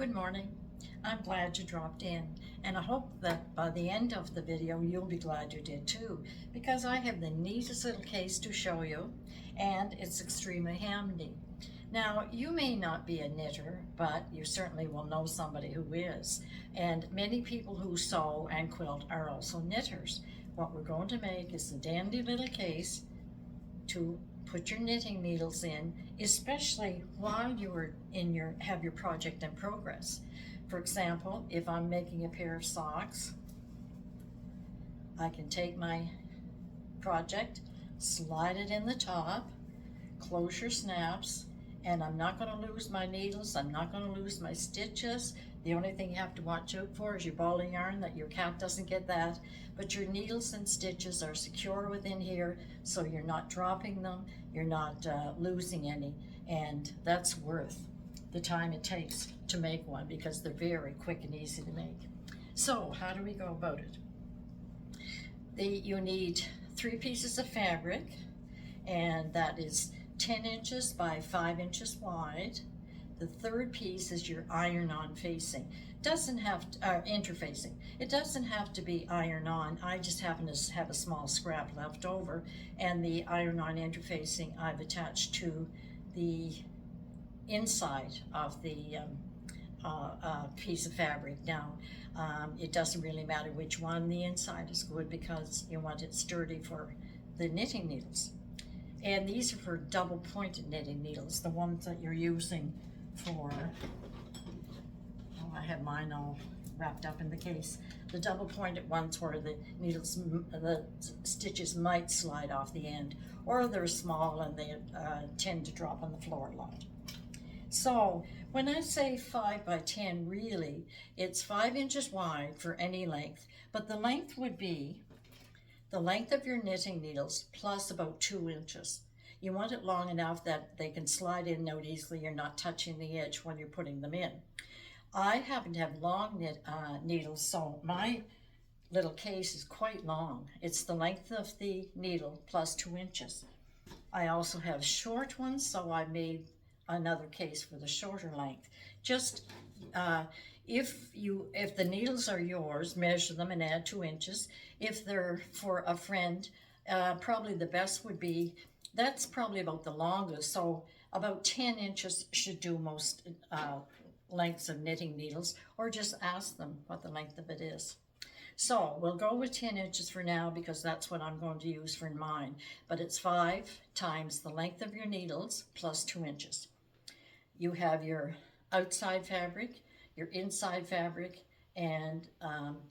Good morning. I'm glad you dropped in, and I hope that by the end of the video you'll be glad you did too, because I have the neatest little case to show you, and it's extremely handy. Now, you may not be a knitter, but you certainly will know somebody who is, and many people who sew and quilt are also knitters. What we're going to make is a dandy little case to put your knitting needles in, especially while you are have your project in progress. For example, if I'm making a pair of socks, I can take my project, slide it in the top, close your snaps, and I'm not going to lose my needles, I'm not going to lose my stitches. The only thing you have to watch out for is your ball of yarn, that your cat doesn't get that. But your needles and stitches are secure within here, so you're not dropping them, you're not losing any, and that's worth the time it takes to make one, because they're very quick and easy to make. So how do we go about it? You need 3 pieces of fabric, and that is 10 inches by 5 inches wide. The third piece is your iron-on facing. Doesn't have to, interfacing. It doesn't have to be iron-on. I just happen to have a small scrap left over, and the iron-on interfacing I've attached to the inside of the piece of fabric. Now, it doesn't really matter which one. The inside is good because you want it sturdy for the knitting needles. And these are for double pointed knitting needles, the ones that you're using for, I have mine all wrapped up in the case. The double pointed ones where the needles, the stitches might slide off the end, or they're small and they tend to drop on the floor a lot. So when I say 5 by 10, really, it's 5 inches wide for any length, but the length would be the length of your knitting needles plus about 2 inches. You want it long enough that they can slide in and out easily. You're not touching the edge when you're putting them in. I happen to have long needles, so my little case is quite long. It's the length of the needle plus 2 inches. I also have short ones, so I made another case for the shorter length. Just if the needles are yours, measure them and add 2 inches. If they're for a friend, probably the best would be, that's probably about the longest, so about 10 inches should do most lengths of knitting needles, or just ask them what the length of it is. So we'll go with 10 inches for now, because that's what I'm going to use for mine, but it's 5 times the length of your needles plus 2 inches. You have your outside fabric, your inside fabric, and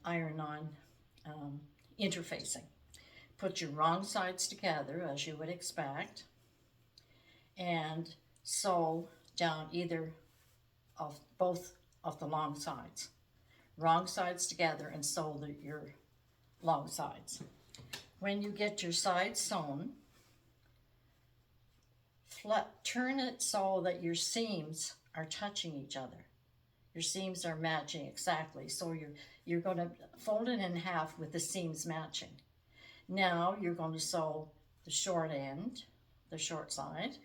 iron-on interfacing. Put your wrong sides together, as you would expect, and sew down either of both of the long sides. Wrong sides together and sew your long sides. When you get your sides sewn, turn it so that your seams are touching each other. Your seams are matching exactly. So you're going to fold it in half with the seams matching. Now you're going to sew the short end, the short side,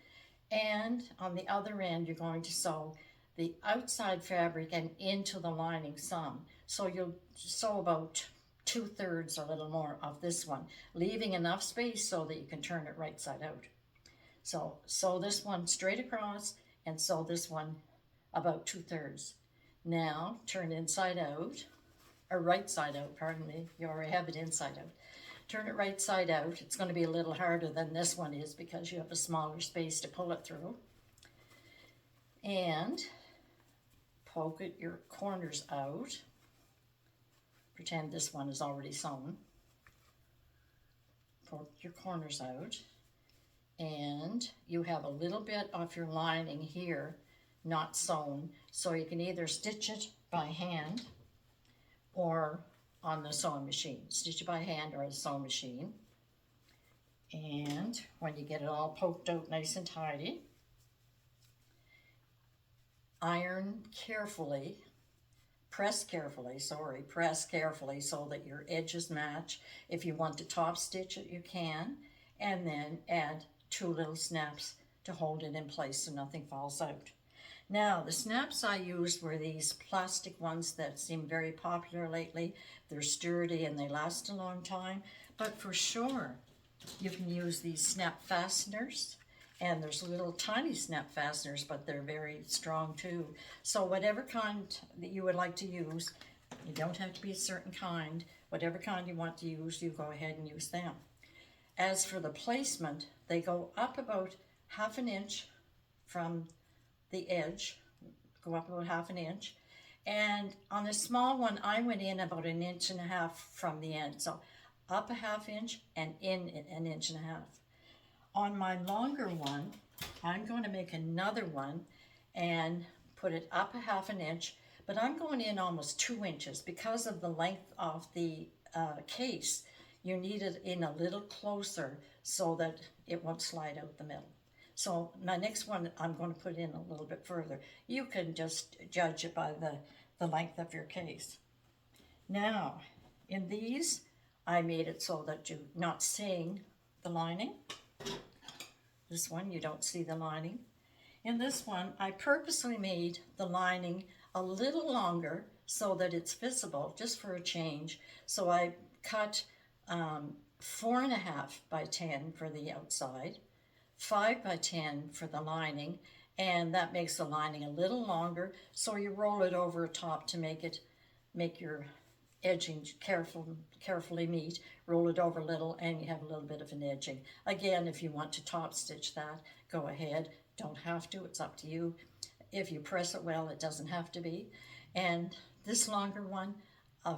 and on the other end you're going to sew the outside fabric and into the lining some. So you'll sew about 2/3, a little more, of this one, leaving enough space so that you can turn it right side out. So sew this one straight across and sew this one about 2/3. Now turn inside out, or right side out, pardon me, you already have it inside out. Turn it right side out. It's going to be a little harder than this one is because you have a smaller space to pull it through. And poke your corners out. Pretend this one is already sewn. Poke your corners out. And you have a little bit of your lining here not sewn, so you can either stitch it by hand or on the sewing machine. Stitch it by hand or the sewing machine. And when you get it all poked out nice and tidy, iron carefully, press carefully so that your edges match. If you want to top stitch it, you can, and then add 2 little snaps to hold it in place so nothing falls out. Now, the snaps I used were these plastic ones that seem very popular lately. They're sturdy and they last a long time, but for sure, you can use these snap fasteners, and there's little tiny snap fasteners, but they're very strong too. So whatever kind that you would like to use, you don't have to be a certain kind. Whatever kind you want to use, you go ahead and use them. As for the placement, they go up about half an inch from the edge, go up about half an inch. And on the small one, I went in about 1.5 inches from the end. So up a half inch and in 1.5 inches. On my longer one, I'm going to make another one and put it up a half an inch, but I'm going in almost 2 inches because of the length of the case. You need it in a little closer so that it won't slide out the middle. So my next one, I'm going to put in a little bit further. You can just judge it by the length of your case. Now, in these, I made it so that you're not seeing the lining. This one, you don't see the lining. In this one, I purposely made the lining a little longer so that it's visible, just for a change. So I cut 4.5 by 10 for the outside, 5 by 10 for the lining, and that makes the lining a little longer. So you roll it over top to make your edging carefully meet. Roll it over a little, and you have a little bit of an edging. Again, if you want to top stitch that, go ahead. Don't have to, it's up to you. If you press it well, it doesn't have to be. And this longer one,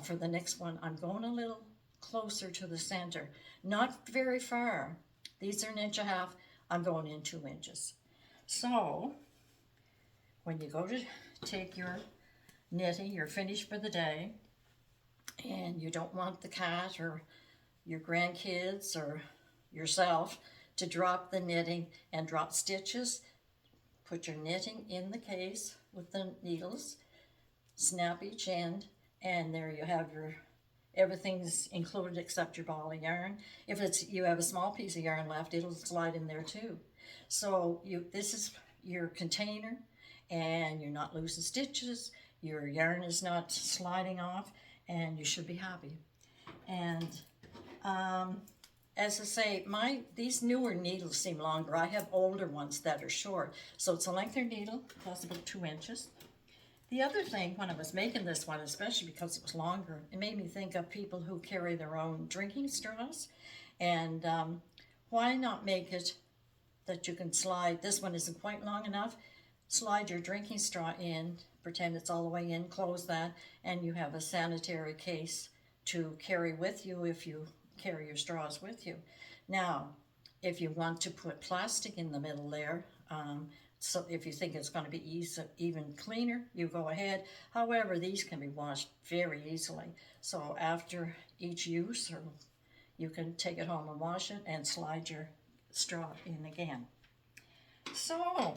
for the next one, I'm going a little closer to the center. Not very far. These are 1.5 inches. I'm going in 2 inches. So, when you go to take your knitting, you're finished for the day, and you don't want the cat or your grandkids or yourself to drop the knitting and drop stitches, put your knitting in the case with the needles, snap each end, and there you have everything's included except your ball of yarn. If you have a small piece of yarn left, it'll slide in there too. So this is your container, and you're not losing stitches, your yarn is not sliding off, and you should be happy. And as I say, these newer needles seem longer. I have older ones that are short. So it's a lengthier needle, plus about 2 inches. The other thing, when I was making this one, especially because it was longer, it made me think of people who carry their own drinking straws. And why not make it that you can slide, this one isn't quite long enough, slide your drinking straw in, pretend it's all the way in, close that, and you have a sanitary case to carry with you if you carry your straws with you. Now, if you want to put plastic in the middle there, so if you think it's going to be even cleaner, you go ahead. However, these can be washed very easily. So after each use, or you can take it home and wash it and slide your straw in again. So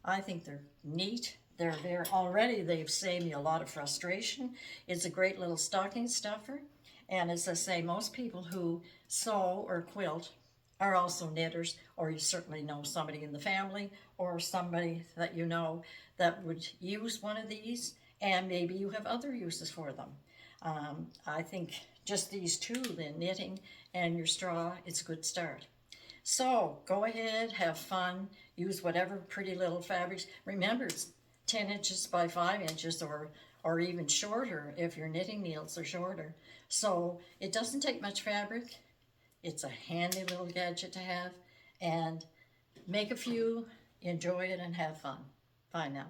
I think they're neat. They've saved me a lot of frustration. It's a great little stocking stuffer. And as I say, most people who sew or quilt are also knitters, or you certainly know somebody in the family or somebody that you know that would use one of these, and maybe you have other uses for them. I think just these two, the knitting and your straw, it's a good start. So go ahead, have fun, use whatever pretty little fabrics. Remember, it's 10 inches by 5 inches, or even shorter if your knitting needles are shorter. So it doesn't take much fabric. It's a handy little gadget to have, and make a few, enjoy it, and have fun. Bye now.